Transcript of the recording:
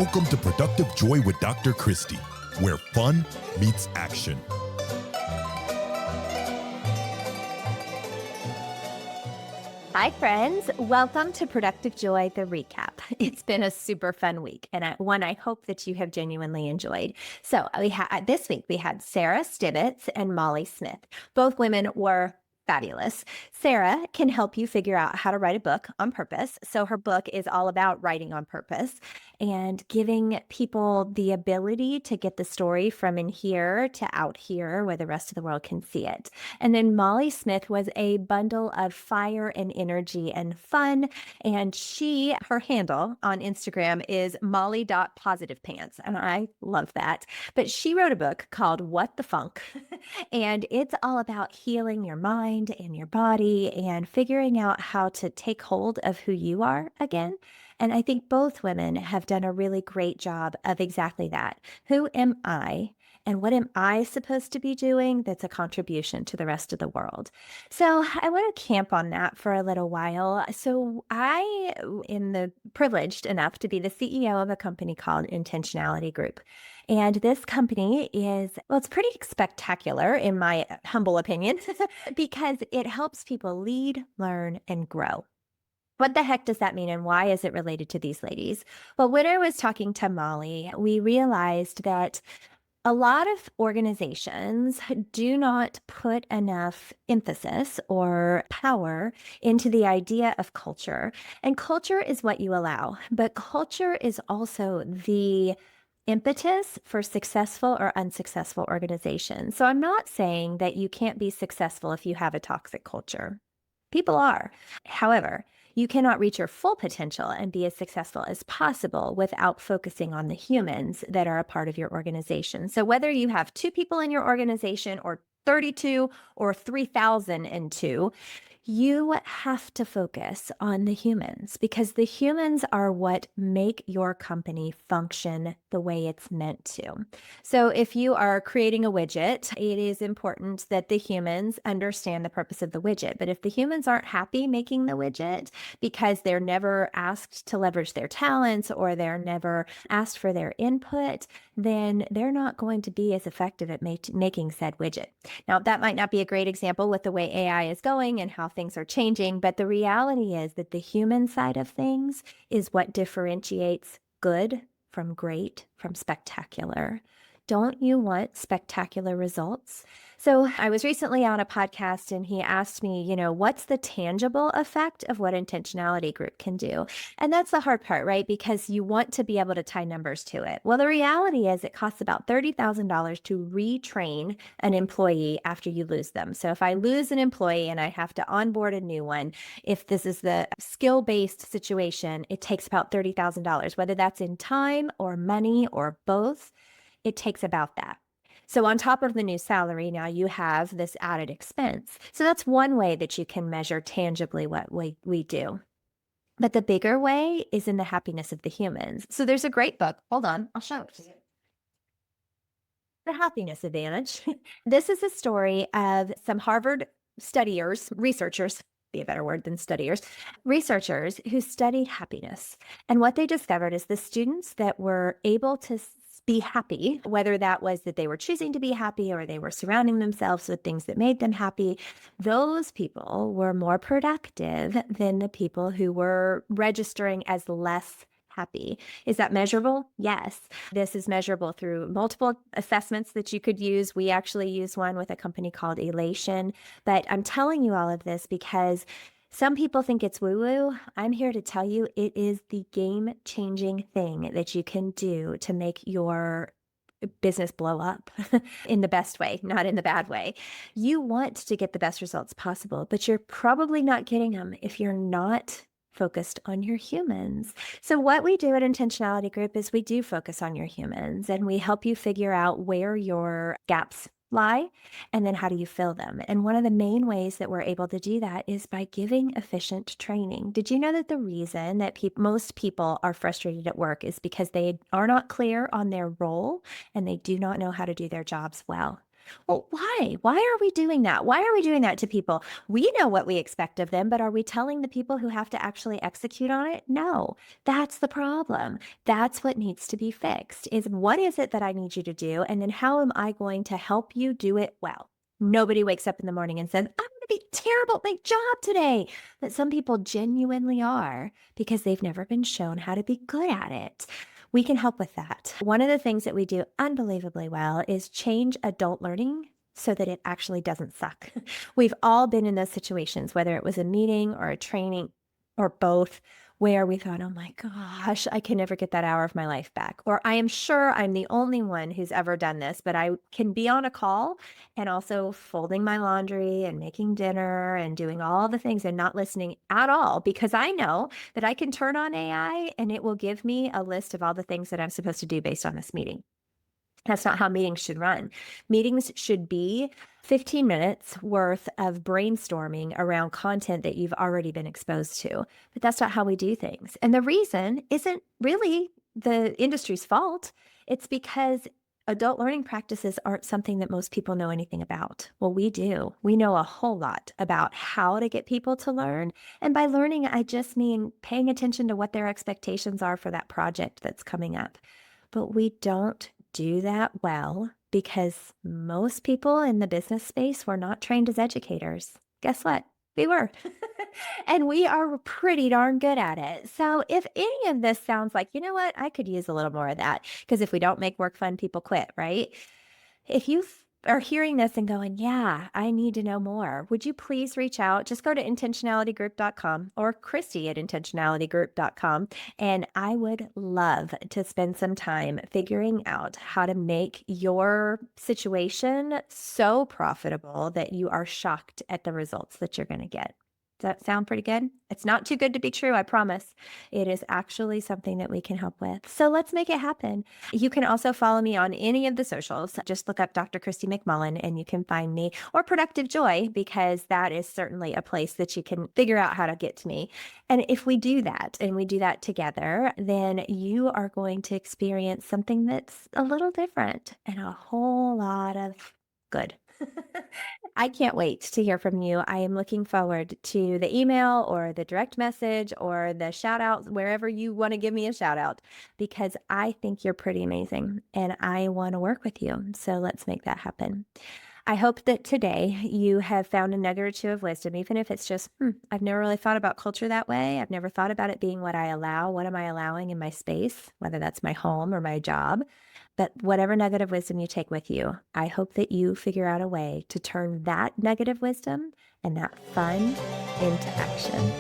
Welcome to Productive Joy with Dr. Christie, where fun meets action. Hi, friends. Welcome to Productive Joy, the recap. It's been a super fun week, and one I hope that you have genuinely enjoyed. So this week we had Sara Stibitz and Molly Smith. Both women were fabulous. Sara can help you figure out how to write a book on purpose. So her book is all about writing on purpose and giving people the ability to get the story from in here to out here where the rest of the world can see it. And then Molly Smith was a bundle of fire and energy and fun. And her handle on Instagram is molly.positivepants. And I love that. But she wrote a book called What the Funk. And it's all about healing your mind and your body and figuring out how to take hold of who you are again. And I think both women have done a really great job of exactly that. Who am I? And what am I supposed to be doing that's a contribution to the rest of the world? So I want to camp on that for a little while. So I am privileged enough to be the CEO of a company called Intentionality Group. And this company it's pretty spectacular in my humble opinion, because it helps people lead, learn, and grow. What the heck does that mean, and why is it related to these ladies? Well, when I was talking to Molly, we realized that a lot of organizations do not put enough emphasis or power into the idea of culture. And culture is what you allow, but culture is also the impetus for successful or unsuccessful organizations. So I'm not saying that you can't be successful if you have a toxic culture. People are. However, you cannot reach your full potential and be as successful as possible without focusing on the humans that are a part of your organization. So whether you have 2 people in your organization or 32 or 3,002, you have to focus on the humans, because the humans are what make your company function the way it's meant to. So if you are creating a widget, it is important that the humans understand the purpose of the widget. But if the humans aren't happy making the widget because they're never asked to leverage their talents or they're never asked for their input, then they're not going to be as effective at making said widget. Now, that might not be a great example with the way AI is going and how things are changing, but the reality is that the human side of things is what differentiates good from great from spectacular. Don't you want spectacular results? So I was recently on a podcast and he asked me, what's the tangible effect of what Intentionality Group can do? And that's the hard part, right? Because you want to be able to tie numbers to it. Well, the reality is it costs about $30,000 to retrain an employee after you lose them. So if I lose an employee and I have to onboard a new one, if this is the skill-based situation, it takes about $30,000, whether that's in time or money or both. It takes about that. So on top of the new salary, now you have this added expense. So that's one way that you can measure tangibly what we do. But the bigger way is in the happiness of the humans. So there's a great book. Hold on, I'll show it to you. The Happiness Advantage. This is a story of some Harvard researchers, be a better word than studiers, researchers who studied happiness. And what they discovered is the students that were able to be happy, whether that was that they were choosing to be happy or they were surrounding themselves with things that made them happy, those people were more productive than the people who were registering as less happy. Is that measurable? Yes. This is measurable through multiple assessments that you could use. We actually use one with a company called Elation. But I'm telling you all of this because some people think it's woo-woo. I'm here to tell you it is the game-changing thing that you can do to make your business blow up in the best way, not in the bad way. You want to get the best results possible, but you're probably not getting them if you're not focused on your humans. So what we do at Intentionality Group is we do focus on your humans, and we help you figure out where your gaps lie, and then how do you fill them? And one of the main ways that we're able to do that is by giving efficient training. Did you know that the reason that most people are frustrated at work is because they are not clear on their role and they do not know how to do their jobs well? Well, why? Why are we doing that? Why are we doing that to people? We know what we expect of them, but are we telling the people who have to actually execute on it? No, that's the problem. That's what needs to be fixed is what is it that I need you to do? And then how am I going to help you do it well? Nobody wakes up in the morning and says, I'm going to be terrible at my job today. But some people genuinely are because they've never been shown how to be good at it. We can help with that. One of the things that we do unbelievably well is change adult learning so that it actually doesn't suck. We've all been in those situations, whether it was a meeting or a training or both, where we thought, oh my gosh, I can never get that hour of my life back. Or I am sure I'm the only one who's ever done this, but I can be on a call and also folding my laundry and making dinner and doing all the things and not listening at all because I know that I can turn on AI and it will give me a list of all the things that I'm supposed to do based on this meeting. That's not how meetings should run. Meetings should be 15 minutes worth of brainstorming around content that you've already been exposed to. But that's not how we do things. And the reason isn't really the industry's fault. It's because adult learning practices aren't something that most people know anything about. Well, we do. We know a whole lot about how to get people to learn. And by learning, I just mean paying attention to what their expectations are for that project that's coming up. But we don't do that well because most people in the business space were not trained as educators. Guess what? We were. And we are pretty darn good at it. So if any of this sounds like, you know what, I could use a little more of that, because if we don't make work fun, people quit, right? If you are hearing this and going, yeah, I need to know more, would you please reach out? Just go to intentionalitygroup.com or Christie at intentionalitygroup.com. And I would love to spend some time figuring out how to make your situation so profitable that you are shocked at the results that you're going to get. Does that sound pretty good? It's not too good to be true, I promise. It is actually something that we can help with. So let's make it happen. You can also follow me on any of the socials. Just look up Dr. Christie McMullen and you can find me, or Productive Joy, because that is certainly a place that you can figure out how to get to me. And if we do that and we do that together, then you are going to experience something that's a little different and a whole lot of good. I can't wait to hear from you. I am looking forward to the email or the direct message or the shout out, wherever you want to give me a shout out, because I think you're pretty amazing and I want to work with you. So let's make that happen. I hope that today you have found a nugget or two of wisdom, even if it's just, I've never really thought about culture that way. I've never thought about it being what I allow. What am I allowing in my space, whether that's my home or my job? But whatever nugget of wisdom you take with you, I hope that you figure out a way to turn that nugget of wisdom and that fun into action.